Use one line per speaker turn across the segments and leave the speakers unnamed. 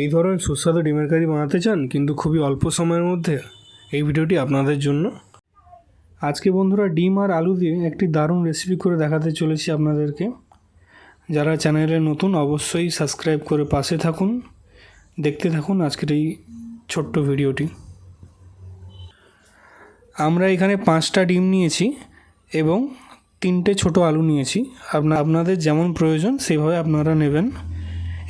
এই ধরনের সুস্বাদু ডিমের কারি বানাতে চান কিন্তু খুবই অল্প সময়ের মধ্যে, এই ভিডিওটি আপনাদের জন্য। আজকে বন্ধুরা ডিম আর আলু দিয়ে একটি দারুণ রেসিপি করে দেখাতে চলেছি আপনাদেরকে। যারা চ্যানেলে নতুন অবশ্যই সাবস্ক্রাইব করে পাশে থাকুন, দেখতে থাকুন আজকের এই ছোট্ট ভিডিওটি। আমরা এখানে 5টা ডিম নিয়েছি এবং 3টে ছোট আলু নিয়েছি। আপনাদের যেমন প্রয়োজন সেভাবে আপনারা নেবেন।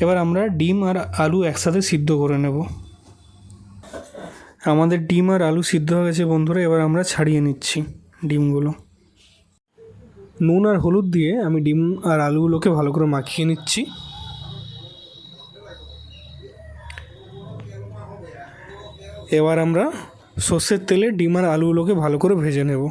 এবার আমরা ডিম আর আলু একসাথে সিদ্ধ করে নেব। আমাদের ডিম আর আলু সিদ্ধ হয়ে গেছে বন্ধুরা, এবার আমরা ছাড়িয়ে নিচ্ছি ডিমগুলো। নুন আর হলুদ দিয়ে আমি ডিম আর আলুগুলোকে ভালো করে মাখিয়ে নিচ্ছি। এবার আমরা সর্ষের তেলে ডিম আর আলুগুলোকে ভালো করে ভেজে নেব।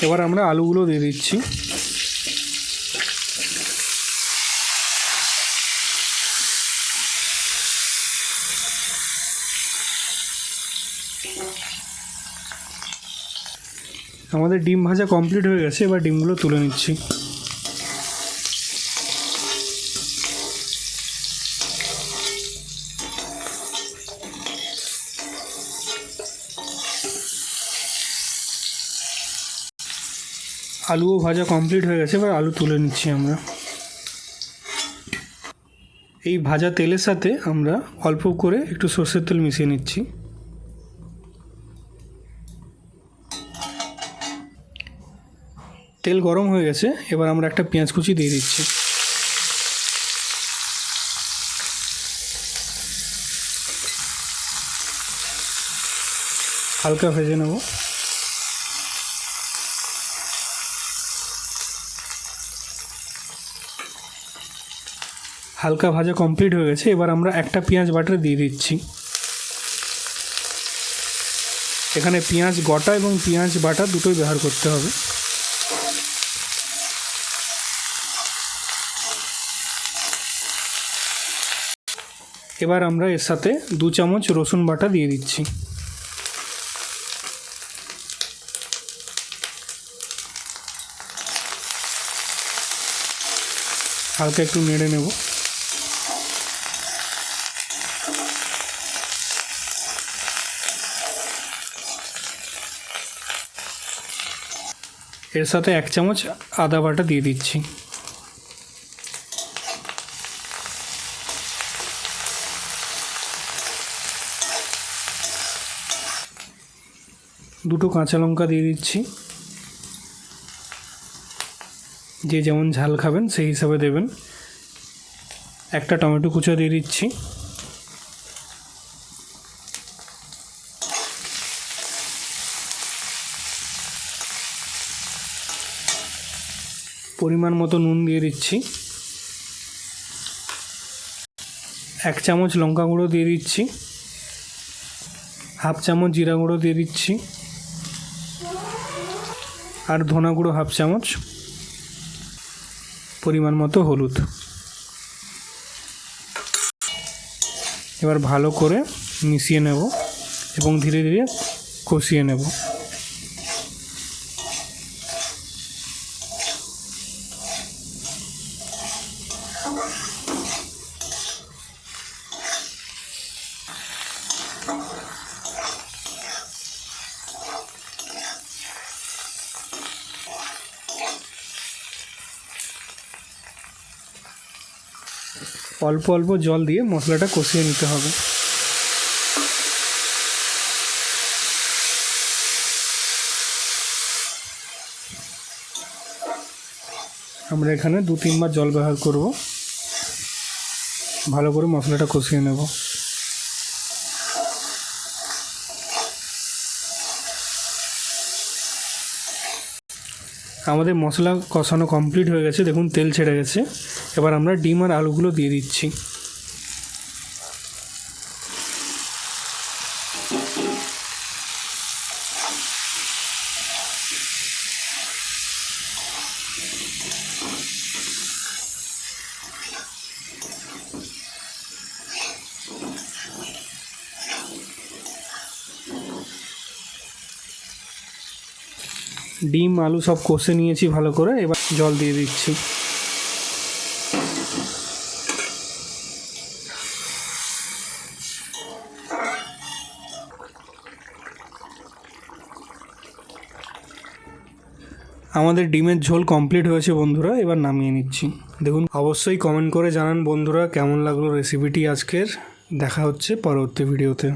এবার আমরা আলুগুলো দিয়ে দিচ্ছি। আমাদের ডিম ভাজা কমপ্লিট হয়ে গেছে, এবার ডিমগুলো তুলে নিচ্ছি। আলুও ভাজা কমপ্লিট হয়ে গেছে, এবার আলু তুলে নিচ্ছি আমরা। এই ভাজা তেলের সাথে আমরা অল্প করে একটু সর্ষের তেল মিশিয়ে নিচ্ছি। তেল গরম হয়ে গেছে, এবার আমরা একটা পেঁয়াজ কুচি দিয়ে দিচ্ছি। হালকা ভেজে নেব। হালকা ভাজা কমপ্লিট হয়ে গেছে, এবার আমরা একটা পেঁয়াজ বাটা দিয়ে দিচ্ছি। এখানে পেঁয়াজ গোটা এবং পেঁয়াজ বাটা দুটোই ব্যবহার করতে হবে। এবার আমরা এর সাথে 2 চামচ রসুন বাটা দিয়ে দিচ্ছি। হালকা একটু নেড়ে নেব। এর সাথে 1 চামচ আদা বাটা দিয়ে দিচ্ছি। দুটো কাঁচা লঙ্কা দিয়ে দিচ্ছি। যে যেমন ঝাল খাবেন সেই হিসাবে দেবেন। একটা টমেটো কুচা দিয়ে দিচ্ছি। পরিমাণ মতো নুন দিয়ে দিচ্ছি। 1 চামচ লঙ্কা গুঁড়ো দিয়ে দিচ্ছি। হাফ চামচ জিরা গুঁড়ো দিয়ে দিচ্ছি। আর ধনা গুঁড়ো হাফ চামচ। পরিমাণ মতো হলুদ। এবার ভালো করে মিশিয়ে নেব এবং ধীরে ধীরে কষিয়ে নেব। অল্প অল্প জল দিয়ে মশলাটা কষিয়ে নিতে হবে। আমরা এখানে 2-3 বার জল ব্যবহার করব। ভালো করে মশলাটা কষিয়ে নেব। আমাদের মশলা কষানো কমপ্লিট হয়ে গেছে, দেখুন তেল ছেড়ে গেছে। এবার আমরা ডিম আর আলুগুলো দিয়ে দিচ্ছি। ডিম আলু সব কষে নিয়েছি ভালো করে, এবার জল দিয়ে দিচ্ছি। আমাদের ডিমের ঝোল কমপ্লিট হয়েছে বন্ধুরা, এবার নামিয়ে নিচ্ছি। দেখুন, অবশ্যই কমেন্ট করে জানান বন্ধুরা কেমন লাগলো রেসিপিটি আজকের। দেখা হচ্ছে পরবর্তী ভিডিওতে।